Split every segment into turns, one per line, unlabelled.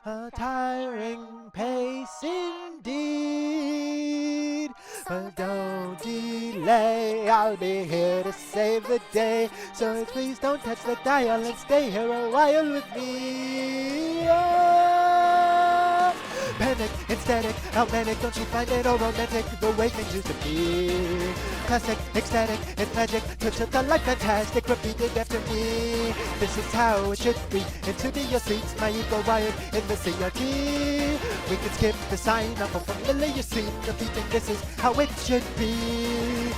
a tiring pace indeed. But don't delay, I'll be here to save the day. So please don't touch the dial and stay here a while with me. Oh, panic, ecstatic, how manic, don't you find it all romantic? The way things used to be. Classic, ecstatic, it's magic, touch of the life fantastic, repeat it after me. This is how it should be, into your seats, my ego wired in the CRT. We can skip the sign up a familiar scene, repeating this is how it should be.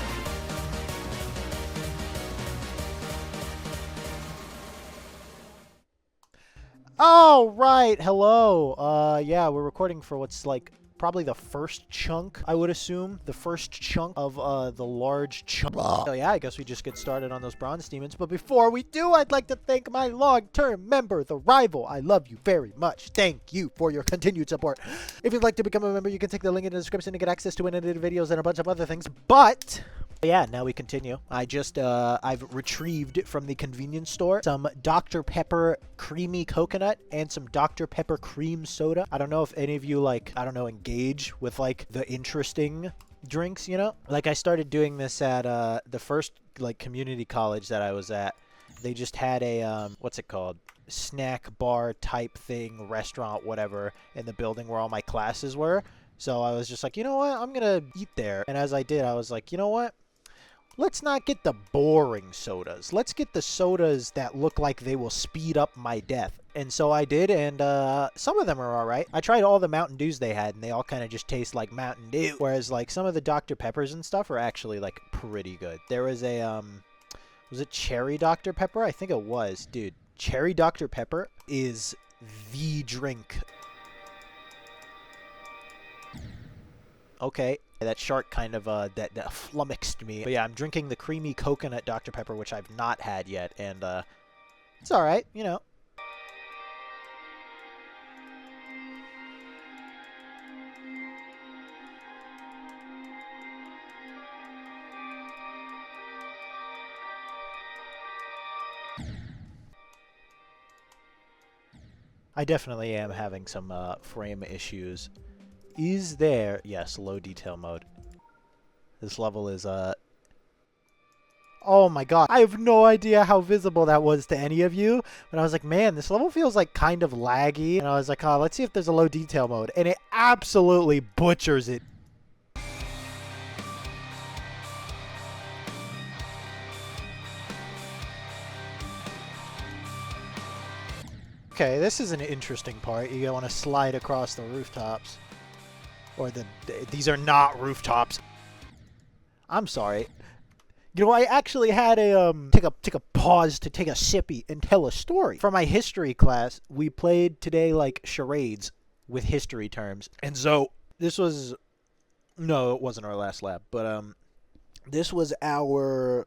All right, hello. Yeah, we're recording for what's like probably the first chunk, I would assume, the first chunk of the large chunk. So yeah, I guess we just get started on those bronze demons. But before we do, I'd like to thank my long-term member, TheRival. I love you very much. Thank you for your continued support. If you'd like to become a member, you can take the link in the description to get access to unedited videos and a bunch of other things. But yeah, now we continue. I've retrieved from the convenience store some Dr. Pepper creamy coconut and some Dr. Pepper cream soda. I don't know if any of you engage with like the interesting drinks, you know? Like I started doing this at the first like community college that I was at. They just had a what's it called? Snack bar type thing, restaurant, whatever, in the building where all my classes were. So I was just like, you know what? I'm gonna eat there. And as I did, I was like, you know what? Let's not get the boring sodas. Let's get the sodas that look like they will speed up my death. And so I did, and some of them are all right. I tried all the Mountain Dews they had, and they all kind of just taste like Mountain Dew. Whereas, like, some of the Dr. Peppers and stuff are actually, like, pretty good. There was a, was it Cherry Dr. Pepper? I think it was. Dude, Cherry Dr. Pepper is the drink. Okay. That shark kind of that flummoxed me. But yeah, I'm drinking the creamy coconut Dr. Pepper, which I've not had yet, and it's all right, you know. I definitely am having some frame issues. Is there... Yes, low detail mode. This level is, oh my god. I have no idea how visible that was to any of you. But I was like, man, this level feels like kind of laggy. And I was like, oh, let's see if there's a low detail mode. And it absolutely butchers it. Okay, this is an interesting part. You want to slide across the rooftops. Or these are not rooftops. I'm sorry. You know, I actually had a take a pause to take a sippy and tell a story. For my history class, we played today like charades with history terms. And so this was no, it wasn't our last lab, but this was our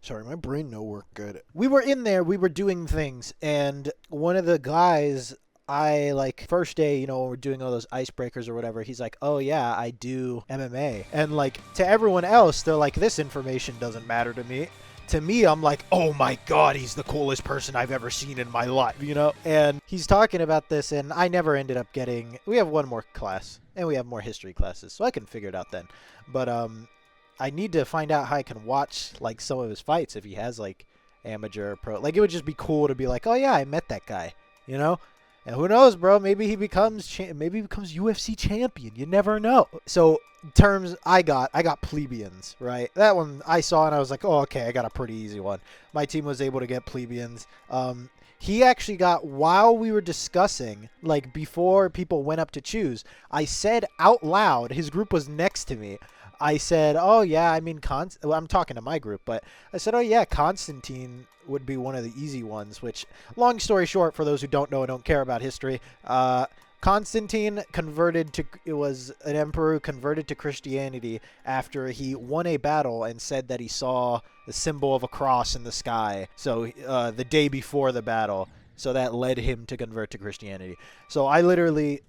sorry, my brain no work good. We were in there, we were doing things, and one of the guys first day, you know, when we're doing all those icebreakers or whatever, he's like, oh yeah, I do MMA. And like, to everyone else, they're like, this information doesn't matter to me. To me, I'm like, oh my god, he's the coolest person I've ever seen in my life, you know? And he's talking about this, and I never ended up getting... We have one more class, and we have more history classes, so I can figure it out then. But I need to find out how I can watch, like, some of his fights if he has, like, amateur or pro. Like, it would just be cool to be like, oh yeah, I met that guy, you know? And who knows, bro? Maybe he becomes UFC champion. You never know. So terms I got plebeians, right? That one I saw and I was like, oh, okay, I got a pretty easy one. My team was able to get plebeians. He actually got, while we were discussing, like before people went up to choose, I said out loud, his group was next to me. I said, oh yeah, I mean, well, I'm talking to my group, but I said, oh yeah, Constantine would be one of the easy ones, which, long story short, for those who don't know and don't care about history, Constantine was an emperor who converted to Christianity after he won a battle and said that he saw the symbol of a cross in the sky, so the day before the battle, so that led him to convert to Christianity. So I literally...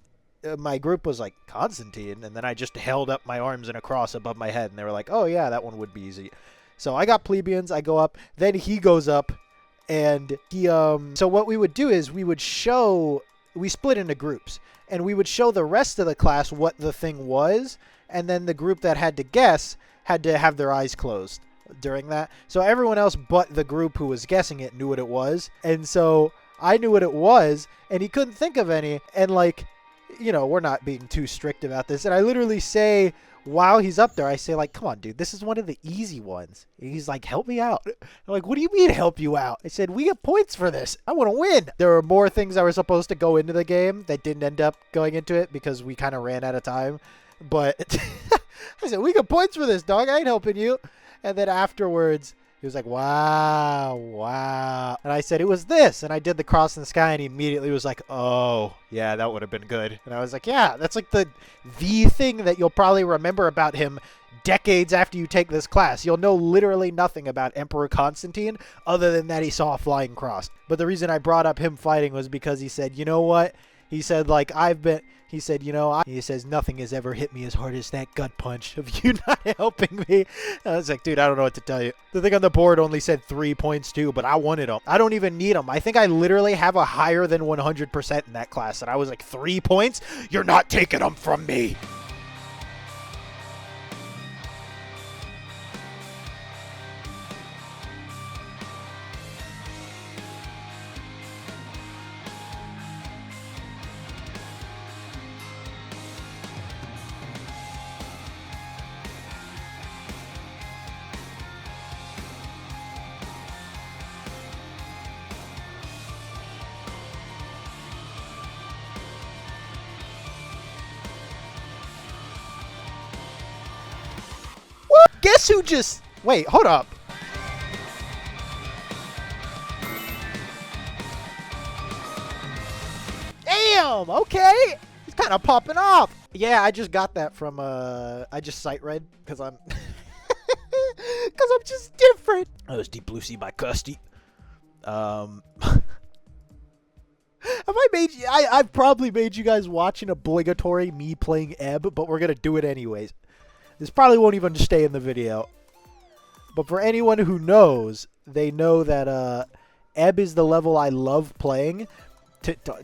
my group was like, Constantine, and then I just held up my arms in a cross above my head, and they were like, oh yeah, that one would be easy. So I got plebeians, I go up, then he goes up, and he, so what we would do is we would show we split into groups, and we would show the rest of the class what the thing was, and then the group that had to guess had to have their eyes closed during that. So everyone else but the group who was guessing it knew what it was. And so I knew what it was, and he couldn't think of any. And, like, you know, we're not being too strict about this. And I literally say, while he's up there, I say, like, come on, dude, this is one of the easy ones. And he's like, help me out. I'm like, what do you mean help you out? I said, we get points for this. I want to win. There were more things that were supposed to go into the game that didn't end up going into it because we kind of ran out of time. But I said, we get points for this, dog. I ain't helping you. And then afterwards, he was like, wow, wow. And I said, it was this. And I did the cross in the sky, and he immediately was like, oh, yeah, that would have been good. And I was like, yeah, that's like the thing that you'll probably remember about him decades after you take this class. You'll know literally nothing about Emperor Constantine other than that he saw a flying cross. But the reason I brought up him fighting was because he said, you know what? He said, like, he said, you know, he says, nothing has ever hit me as hard as that gut punch of you not helping me. I was like, dude, I don't know what to tell you. The thing on the board only said 3 points too, but I wanted them. I don't even need them. I think I literally have a higher than 100% in that class. And I was like, 3 points? You're not taking them from me. Guess who just... Wait, hold up. Damn, okay. He's kind of popping off. Yeah, I just got that from, I just sight read because I'm... Because I'm just different. Oh, it's Deep Blue Sea by Custy. Have I made you... I've probably made you guys watch an obligatory me playing Ebb, but we're going to do it anyways. This probably won't even stay in the video. But for anyone who knows, they know that Ebb is the level I love playing.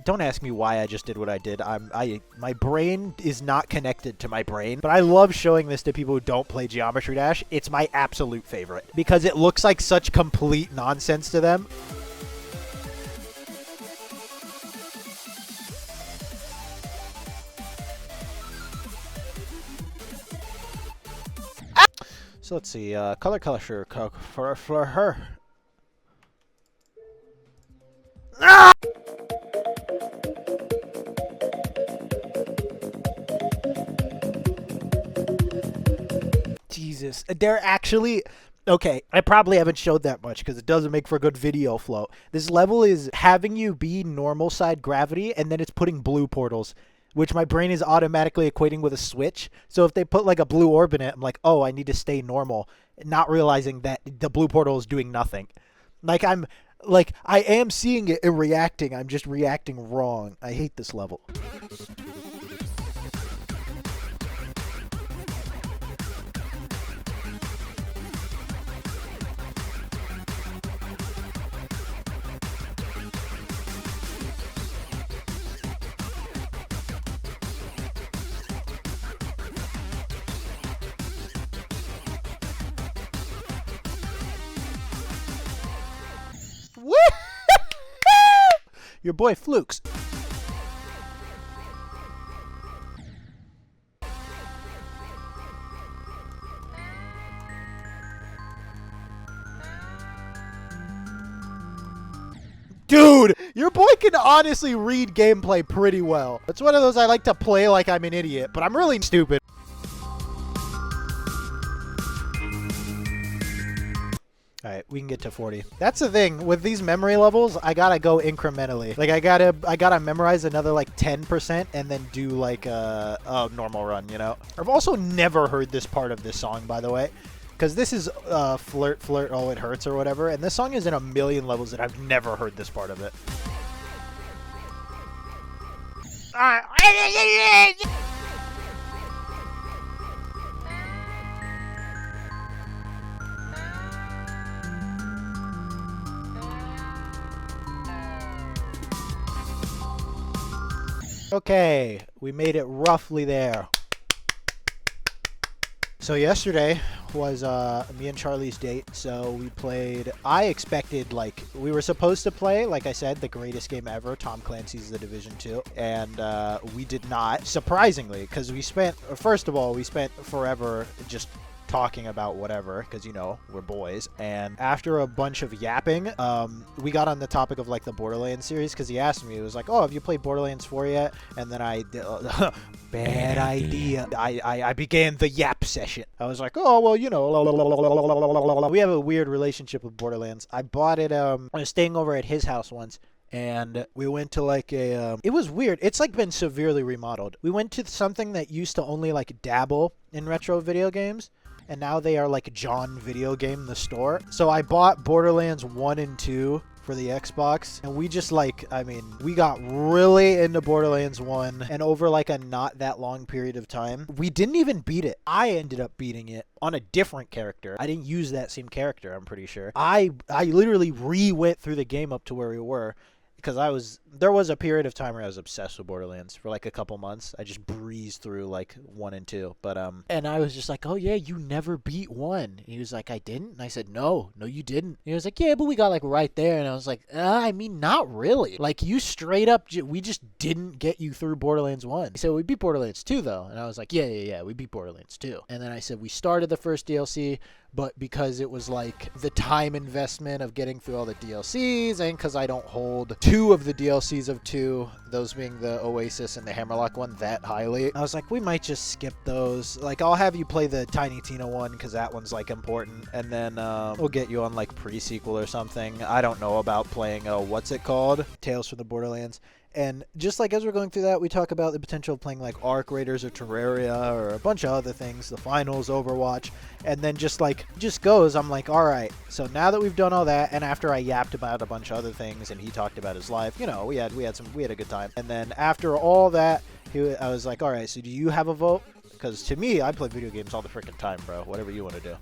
Don't ask me why I just did what I did. My brain is not connected to my brain. But I love showing this to people who don't play Geometry Dash. It's my absolute favorite. Because it looks like such complete nonsense to them. So let's see, color for her. Ah! Jesus, they're actually... Okay, I probably haven't showed that much because it doesn't make for a good video flow. This level is having you be normal side gravity, and then it's putting blue portals, which my brain is automatically equating with a switch. So if they put like a blue orb in it, I'm like, oh, I need to stay normal, not realizing that the blue portal is doing nothing. Like I am seeing it and reacting. I'm just reacting wrong. I hate this level. Your boy Flukes. Dude, your boy can honestly read gameplay pretty well. It's one of those I like to play like I'm an idiot, but I'm really stupid. Alright, we can get to 40. That's the thing. With these memory levels, I gotta go incrementally. Like, I gotta memorize another, like, 10% and then do, like, a normal run, you know? I've also never heard this part of this song, by the way. Because this is, Flirt, Flirt, Oh, It Hurts or whatever. And this song is in a million levels and I've never heard this part of it. Okay, we made it roughly there. So yesterday was me and Charlie's date, so we played, I expected, like, we were supposed to play, like I said, the greatest game ever, Tom Clancy's The Division 2, and we did not, surprisingly, because we spent, first of all, we spent forever just talking about whatever, because, you know, we're boys, and after a bunch of yapping, we got on the topic of, like, the Borderlands series, because he asked me, he was like, oh, have you played Borderlands 4 yet? And then I did, bad idea. I began the yap session. I was like, oh, well, you know, we have a weird relationship with Borderlands. I bought it, I was staying over at his house once, and we went to like a, it was weird. It's like been severely remodeled. We went to something that used to only like dabble in retro video games, and now they are like John Video Game, the store. So I bought Borderlands 1 and 2 for the Xbox, and we just like, I mean, we got really into Borderlands 1, and over like a not that long period of time, we didn't even beat it. I ended up beating it on a different character. I didn't use that same character, I'm pretty sure. I literally re-went through the game up to where we were, because there was a period of time where I was obsessed with Borderlands for like a couple months. I just breezed through like 1 and 2. But and I was just like, oh yeah, you never beat 1. And he was like, I didn't? And I said, no, you didn't. And he was like, yeah, but we got like right there. And I was like, I mean, not really. Like, you straight up, we just didn't get you through Borderlands 1. He said, we beat Borderlands 2 though. And I was like, yeah, we beat Borderlands 2. And then I said, we started the first DLC, but because it was like the time investment of getting through all the DLCs, and because I don't hold 2 of the DLCs of 2, those being the Oasis and the Hammerlock one, that highly, I was like, we might just skip those. Like, I'll have you play the Tiny Tina one, because that one's like important, and then we'll get you on like pre-sequel or something. I don't know about playing, what's it called? Tales from the Borderlands. And just like as we're going through that, we talk about the potential of playing like Ark Raiders or Terraria or a bunch of other things, the finals, Overwatch, and then just goes, I'm like, all right, so now that we've done all that, and after I yapped about a bunch of other things and he talked about his life, you know, we had a good time. And then after all that, I was like, all right, so do you have a vote? Because to me, I play video games all the freaking time, bro, whatever you want to do.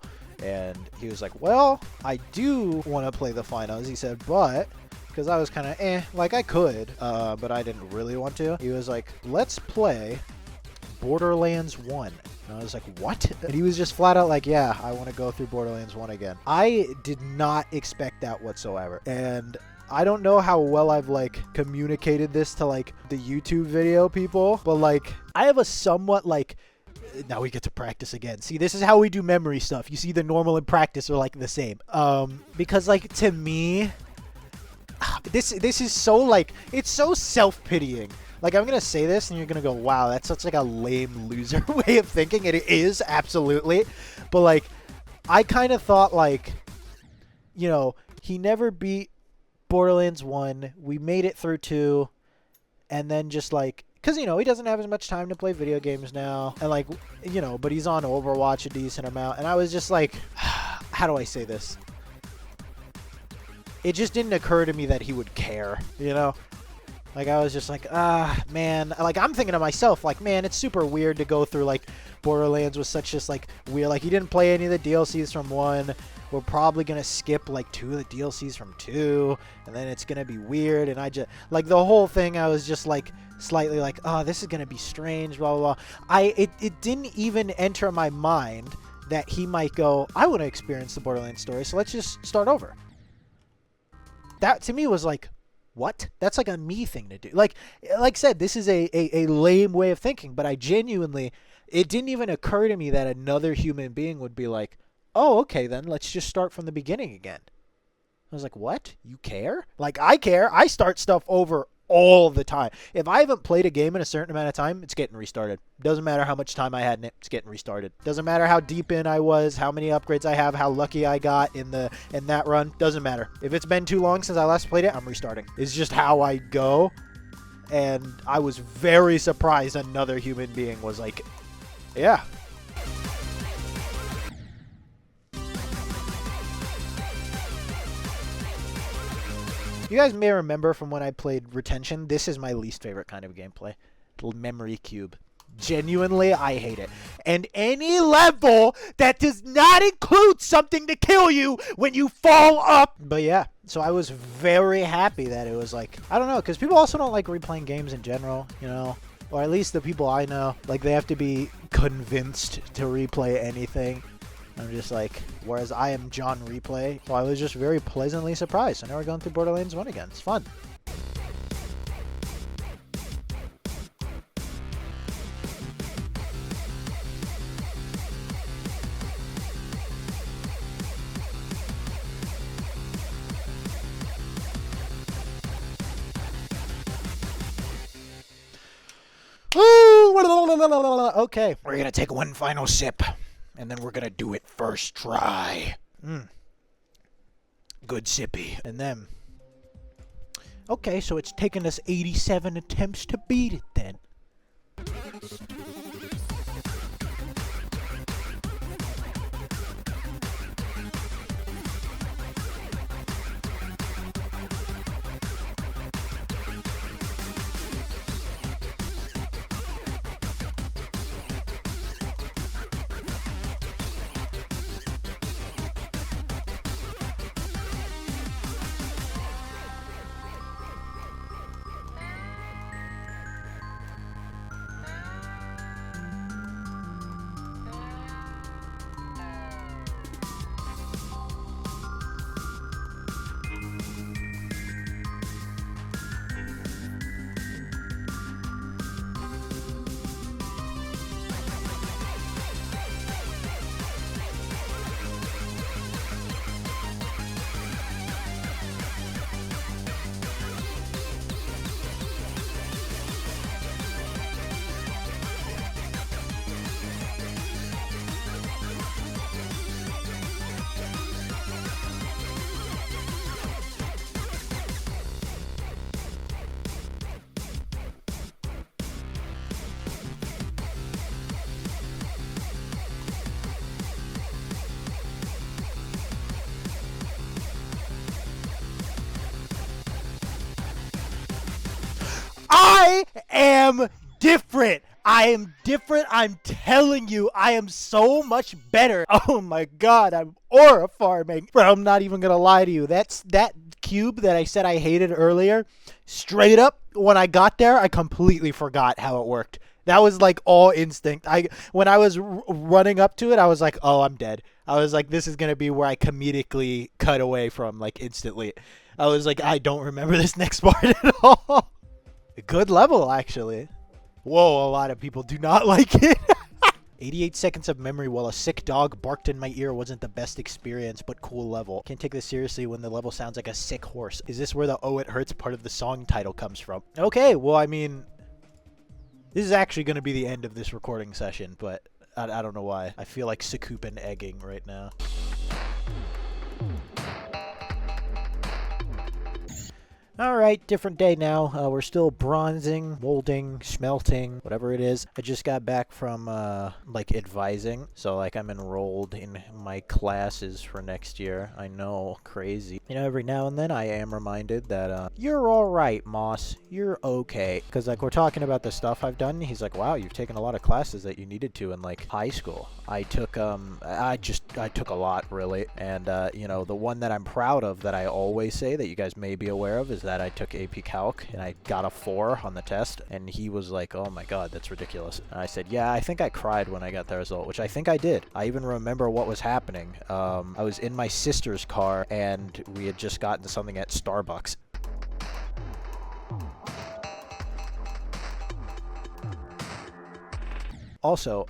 And he was like, well, I do want to play the finals. He said, but... because I was kind of like I could, but I didn't really want to. He was like, let's play Borderlands 1. And I was like, what? And he was just flat out like, yeah, I want to go through Borderlands 1 again. I did not expect that whatsoever. And I don't know how well I've like communicated this to like the YouTube video people, but like I have a somewhat like, now we get to practice again. See, this is how we do memory stuff. You see, the normal and practice are like the same. Because like to me, this is so like, it's so self-pitying. Like, I'm gonna say this and you're gonna go, wow, that's such like a lame loser way of thinking. It is, absolutely. But like, I kind of thought like, you know, he never beat Borderlands 1. We made it through 2. And then just like, because, you know, he doesn't have as much time to play video games now. And like, you know, but he's on Overwatch a decent amount. And I was just like, how do I say this? It just didn't occur to me that he would care, you know? Like, I was just like, man. Like, I'm thinking to myself, like, man, it's super weird to go through, like, Borderlands with such just, like, weird. Like, he didn't play any of the DLCs from 1. We're probably going to skip, like, 2 of the DLCs from 2. And then it's going to be weird. And I just, like, the whole thing, I was just, like, slightly like, oh, this is going to be strange, blah, blah, blah. It didn't even enter my mind that he might go, I want to experience the Borderlands story, so let's just start over. That, to me, was like, what? That's like a me thing to do. Like I said, this is a lame way of thinking, but I genuinely, it didn't even occur to me that another human being would be like, oh, okay, then let's just start from the beginning again. I was like, what? You care? Like, I care. I start stuff over all the time. If I haven't played a game in a certain amount of time, it's getting restarted. Doesn't matter how much time I had in it, it's getting restarted. Doesn't matter how deep in I was, how many upgrades I have, how lucky I got in that run. Doesn't matter. If it's been too long since I last played it, I'm restarting. It's just how I go. And I was very surprised another human being was like, yeah. You guys may remember from when I played Retention, this is my least favorite kind of gameplay. Memory cube. Genuinely, I hate it. And any level that does not include something to kill you when you fall up. But yeah, So I was very happy that it was like, I don't know, because people also don't like replaying games in general, you know? Or at least the people I know, like they have to be convinced to replay anything. I'm just like, whereas I am John Replay, so I was just very pleasantly surprised. So now we're going through Borderlands 1 again. It's fun. Okay, we're gonna take one final sip, and then we're gonna do it first try. Good sippy. And then, okay, so it's taken us 87 attempts to beat it then. I am different. I am different. I'm telling you, I am so much better. Oh my god, I'm aura farming. Bro, I'm not even gonna lie to you. That cube that I said I hated earlier, straight up, when I got there, I completely forgot how it worked. That was like all instinct. When I was running up to it, I was like, oh, I'm dead. I was like, this is gonna be where I comedically cut away from, like, instantly. I was like, I don't remember this next part at all. Good level, actually. Whoa, a lot of people do not like it. 88 seconds of memory while a sick dog barked in my ear wasn't the best experience, but cool level. Can't take this seriously when the level sounds like a sick horse. Is this where the Oh It Hurts part of the song title comes from? Okay, well, I mean, this is actually going to be the end of this recording session, but I don't know why. I feel like Sakupin egging right now. Alright, different day now. We're still bronzing, molding, smelting, whatever it is. I just got back from, like, advising. So, like, I'm enrolled in my classes for next year. I know, crazy. You know, every now and then I am reminded that, you're alright, Moss. You're okay. Because, like, we're talking about the stuff I've done. He's like, wow, you've taken a lot of classes that you needed to in, like, high school. I took, I took a lot, really. And, you know, the one that I'm proud of that I always say that you guys may be aware of is that I took AP Calc and I got a 4 on the test, and he was like, oh my god, that's ridiculous. And I said, yeah, I think I cried when I got the result, which I think I did. I even remember what was happening. I was in my sister's car and we had just gotten something at Starbucks. Also,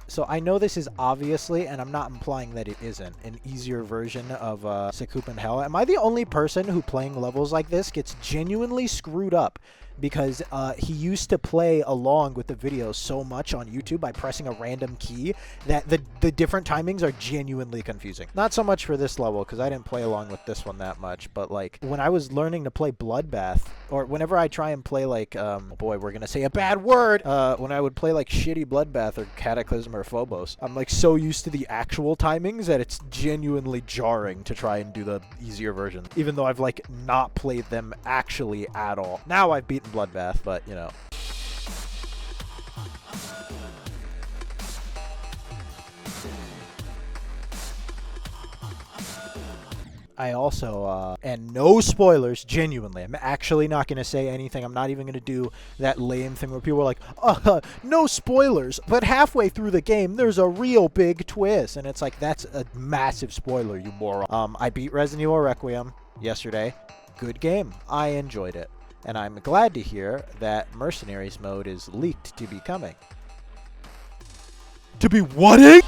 so I know this is obviously, and I'm not implying that it isn't, an easier version of Sakupin Hell. Am I the only person who playing levels like this gets genuinely screwed up? Because he used to play along with the videos so much on YouTube by pressing a random key that the different timings are genuinely confusing. Not so much for this level, because I didn't play along with this one that much, but like when I was learning to play Bloodbath, or whenever I try and play like, boy, we're gonna say a bad word, when I would play like shitty Bloodbath or Cataclysm or Phobos, I'm like so used to the actual timings that it's genuinely jarring to try and do the easier version, even though I've like not played them actually at all. Now I've beaten Bloodbath, but you know. I also, and no spoilers, genuinely, I'm actually not going to say anything. I'm not even going to do that lame thing where people are like, no spoilers, but halfway through the game, there's a real big twist. And it's like, that's a massive spoiler, you moron. I beat Resident Evil Requiem yesterday. Good game. I enjoyed it. And I'm glad to hear that Mercenaries mode is leaked to be coming. To be what?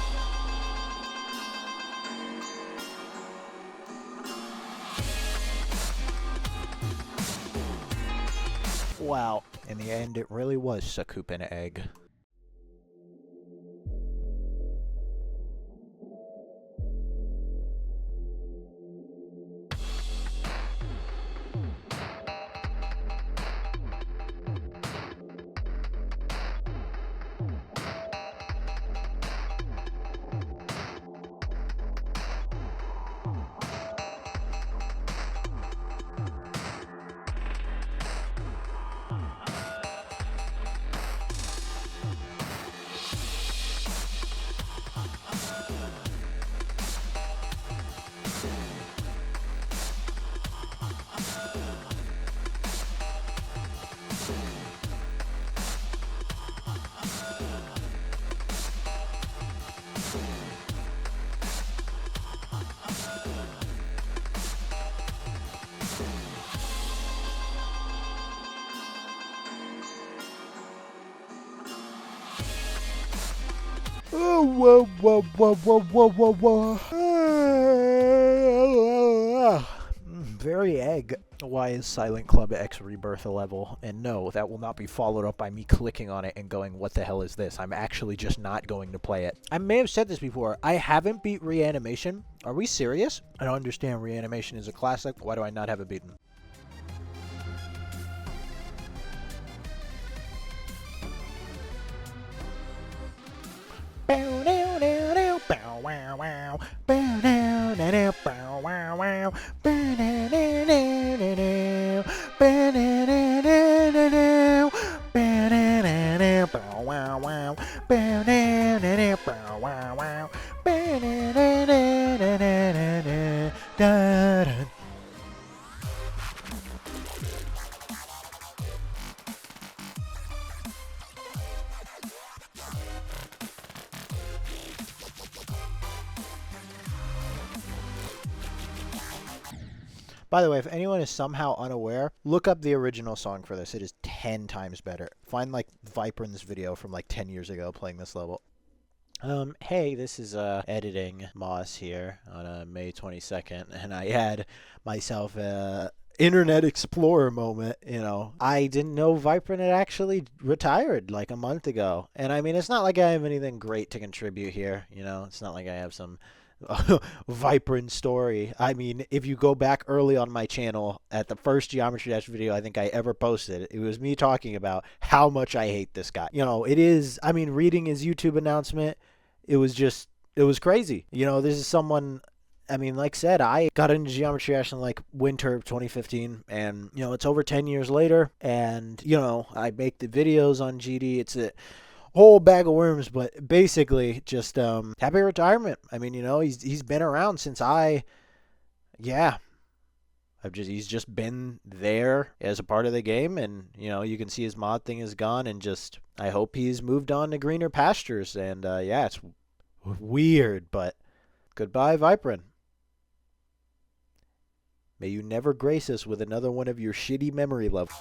Wow. In the end, it really was a coop and egg. Oh, whoa, whoa, whoa, whoa, whoa, whoa, whoa. Very egg. Why is Silent Club X Rebirth a level? And no, that will not be followed up by me clicking on it and going, what the hell is this? I'm actually just not going to play it. I may have said this before. I haven't beat Reanimation. Are we serious? I don't understand. Reanimation is a classic. Why do I not have it beaten? By the way, if anyone is somehow unaware, look up the original song for this. It is 10 times better. Find like Viprin's video from like 10 years ago playing this level. Hey, this is editing Moss here on May 22nd, and I had myself a Internet Explorer moment. You know, I didn't know Viprin had actually retired like a month ago, and I mean, it's not like I have anything great to contribute here. You know, it's not like I have some Viprin story. I mean, if you go back early on my channel at the first Geometry Dash video I think I ever posted, it was me talking about how much I hate this guy. You know, it is, I mean, reading his YouTube announcement, it was crazy. You know, this is someone, I mean, like I said, I got into Geometry Dash in like winter of 2015, and, you know, it's over 10 years later, and, you know, I make the videos on GD. It's a whole bag of worms, but basically just happy retirement. I mean, you know, he's been around since he's just been there as a part of the game, and you know, you can see his mod thing is gone, and just I hope he's moved on to greener pastures. And yeah, it's weird, but goodbye, Viprin. May you never grace us with another one of your shitty memory levels.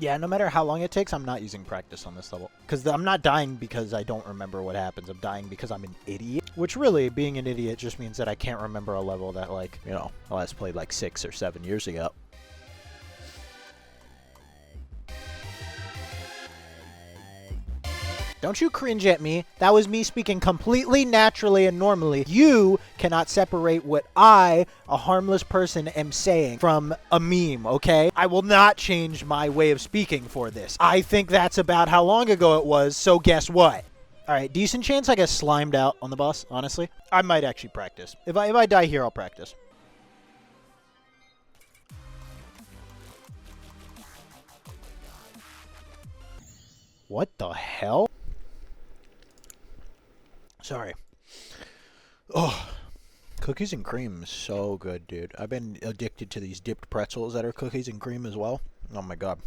Yeah, no matter how long it takes, I'm not using practice on this level. Because I'm not dying because I don't remember what happens. I'm dying because I'm an idiot. Which really, being an idiot just means that I can't remember a level that, like, you know, I last played like 6 or 7 years ago. Don't you cringe at me. That was me speaking completely naturally and normally. You cannot separate what I, a harmless person, am saying from a meme, okay? I will not change my way of speaking for this. I think that's about how long ago it was, so guess what? Alright, decent chance I get slimed out on the boss, honestly. I might actually practice. If I die here, I'll practice. What the hell? Sorry. Oh, cookies and cream is so good, dude. I've been addicted to these dipped pretzels that are cookies and cream as well. Oh my god.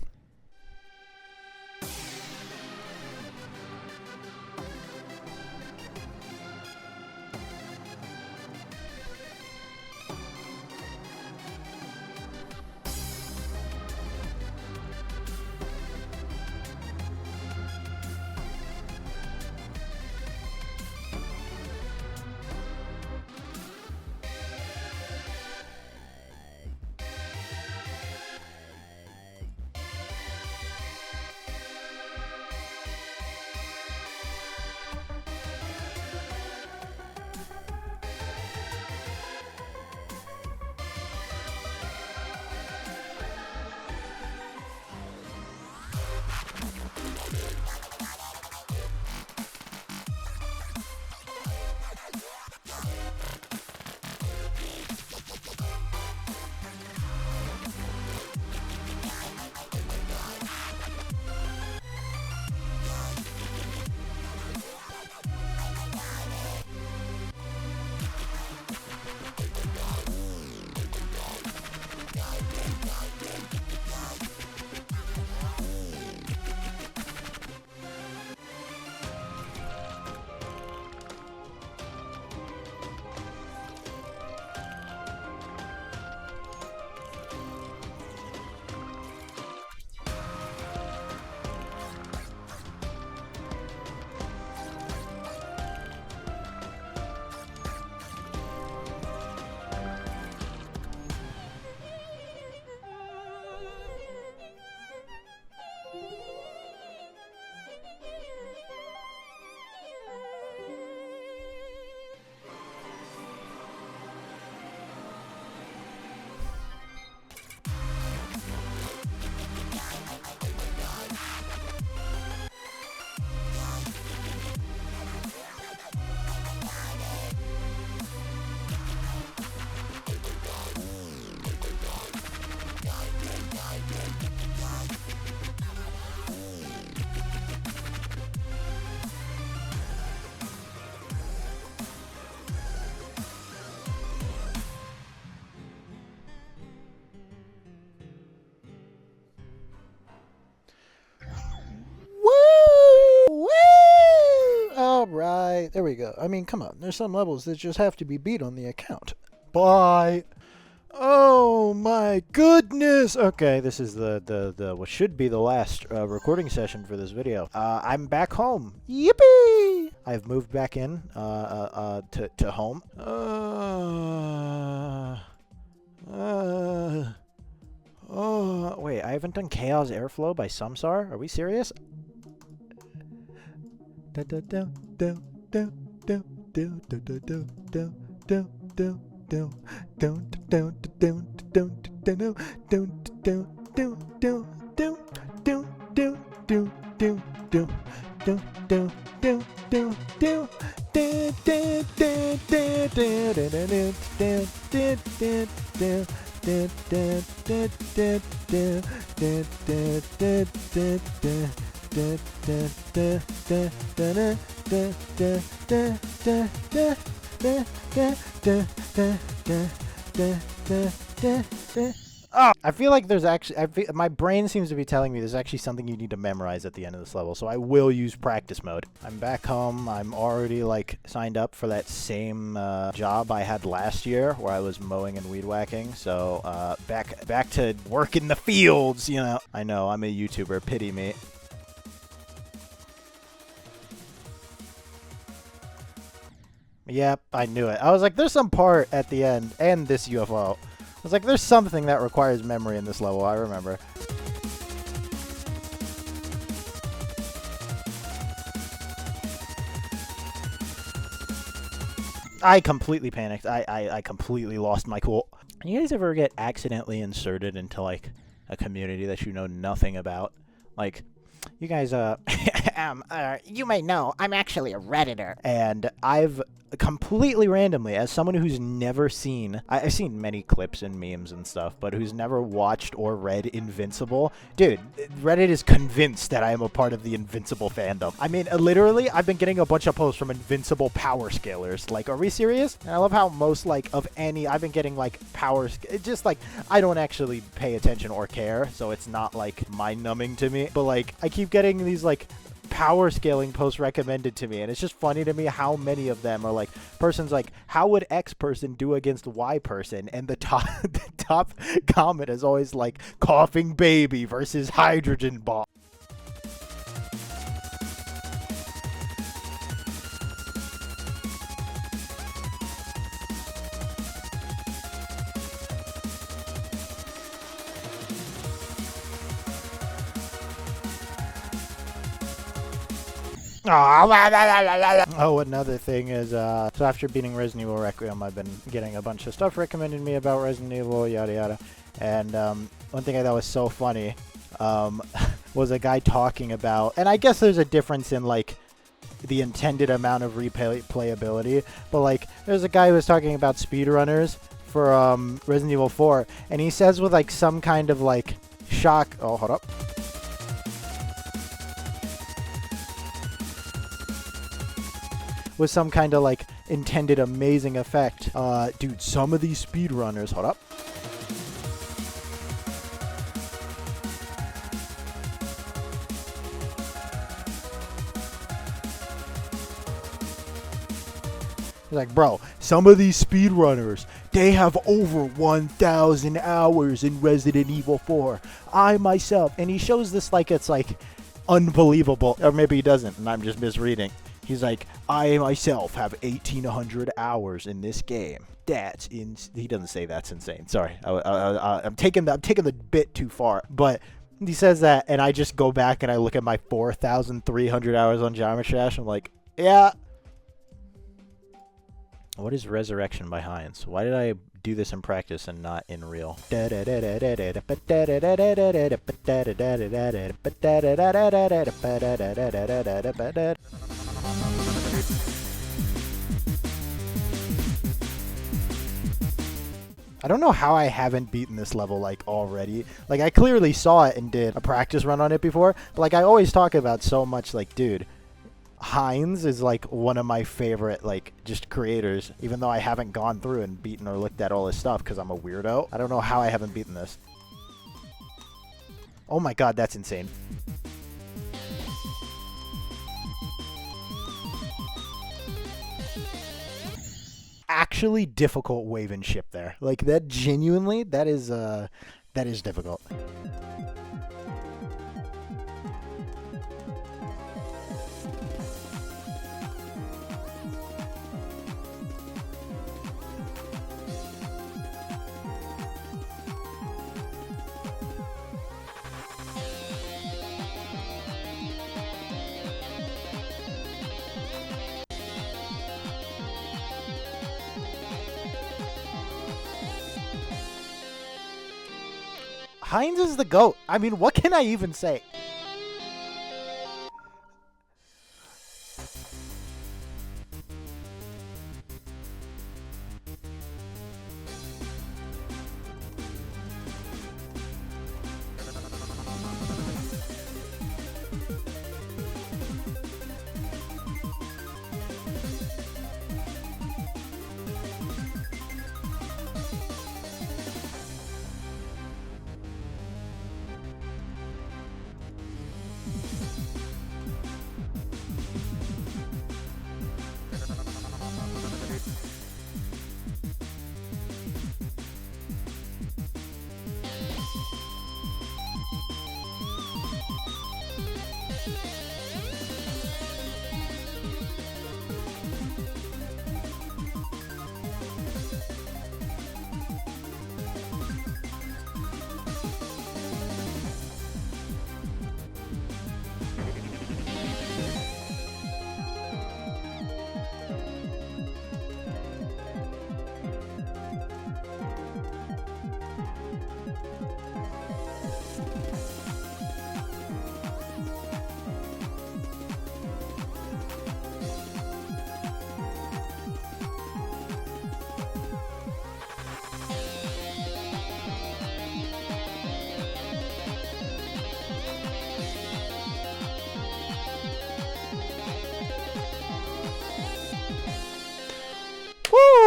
Alright, there we go. I mean, come on. There's some levels that just have to be beat on the account. Bye! Oh my goodness! Okay, this is the what should be the last recording session for this video. I'm back home. Yippee! I've moved back in to home. Oh, wait, I haven't done Chaos Airflow by Sumsar? Are we serious? Oh, I feel like there's actually, my brain seems to be telling me there's actually something you need to memorize at the end of this level, so I will use practice mode. I'm back home. I'm already, like, signed up for that same job I had last year where I was mowing and weed whacking, so back to work in the fields, you know. I know, I'm a YouTuber. Pity me. Yep, I knew it. I was like, there's some part at the end, and this UFO. I was like, there's something that requires memory in this level, I remember. I completely panicked. I completely lost my cool. You guys ever get accidentally inserted into, like, a community that you know nothing about? Like, you guys, you may know, I'm actually a Redditor. And I've completely randomly, as someone who's never seen, I've seen many clips and memes and stuff, but who's never watched or read Invincible, dude, Reddit is convinced that I am a part of the Invincible fandom. I mean, literally, I've been getting a bunch of posts from Invincible power scalers. Like, are we serious? And I love how most, like, of any, I've been getting, like, just, like, I don't actually pay attention or care, so it's not, like, mind-numbing to me, but, like, I keep getting these, like, power scaling posts recommended to me, and it's just funny to me how many of them are like persons like, how would X person do against Y person, and the top comment is always like coughing baby versus hydrogen bomb. Oh, another thing is, so after beating Resident Evil Requiem, I've been getting a bunch of stuff recommended to me about Resident Evil, yada yada. And one thing I thought was so funny was a guy talking about, and I guess there's a difference in like the intended amount of replayability, but like there's a guy who was talking about speedrunners for Resident Evil 4, and he says with like some kind of like shock. Oh, hold up. With some kind of like intended amazing effect. Dude, some of these speedrunners, hold up. He's like, bro, some of these speedrunners, they have over 1,000 hours in Resident Evil 4. I myself, and he shows this like it's like unbelievable, or maybe he doesn't, and I'm just misreading. He's like, I myself have 1,800 hours in this game. That's he doesn't say that's insane. Sorry, I'm taking the bit too far. But he says that, and I just go back and I look at my 4,300 hours on Geometry Dash. I'm like, yeah. What is Resurrection by Heinz? Why did I do this in practice and not in real? I don't know how I haven't beaten this level, like, already. Like, I clearly saw it and did a practice run on it before, but, like, I always talk about so much, like, dude, Heinz is, like, one of my favorite, like, just creators, even though I haven't gone through and beaten or looked at all his stuff because I'm a weirdo. I don't know how I haven't beaten this. Oh my god, that's insane. Actually difficult wave and ship there. Like, that genuinely, that is difficult. Heinz is the GOAT. I mean, what can I even say?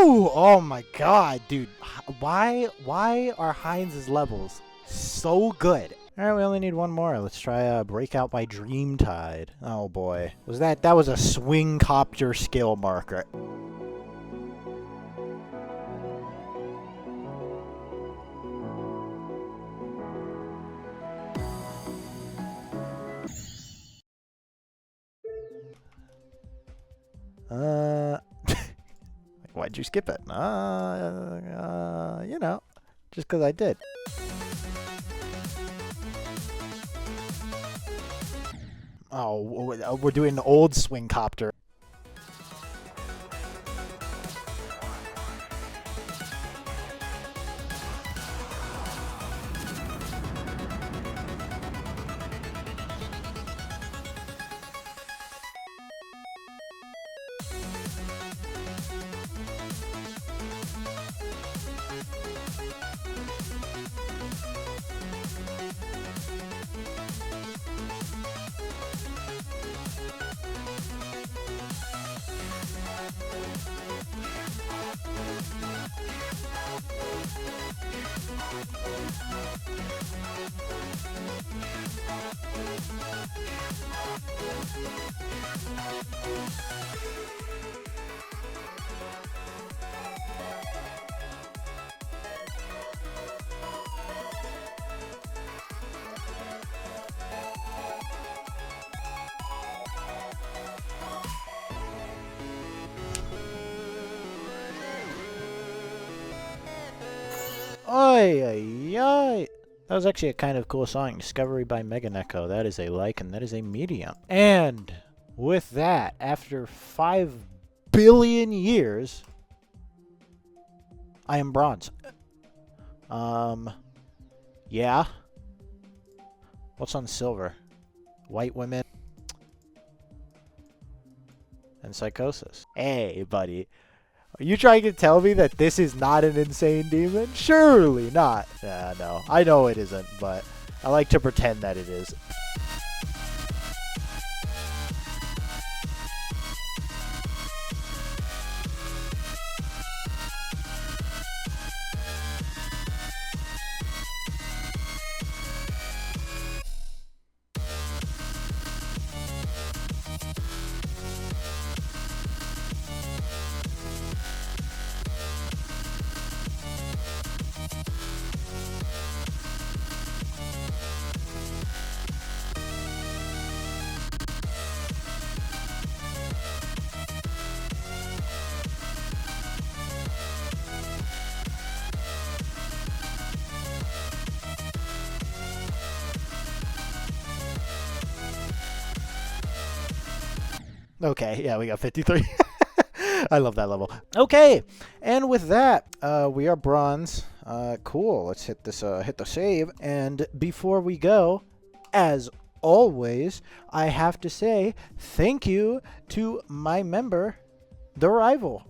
Woo! Oh my god, dude. Why are Heinz's levels so good? Alright, we only need one more. Let's try Breakout by Dreamtide. Oh boy. That was a swing copter skill marker. Why'd you skip it? You know, just because I did. Oh, we're doing the old swing copter. Oi, oi, oi. That was actually a kind of cool song. Discovery by Meganeko. That is a like and that is a medium. And with that, after 5 billion years, I am bronze. Yeah. What's on silver? White women and psychosis. Hey, buddy. Are you trying to tell me that this is not an insane demon? Surely not. No. I know it isn't, but I like to pretend that it is. Okay, yeah, we got 53. I love that level. Okay, and with that, we are bronze. Cool. Let's hit this. Hit the save. And before we go, as always, I have to say thank you to my member, TheRival.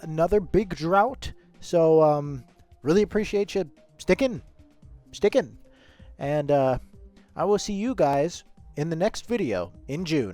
Another big drought. So really appreciate you sticking, and I will see you guys in the next video in June.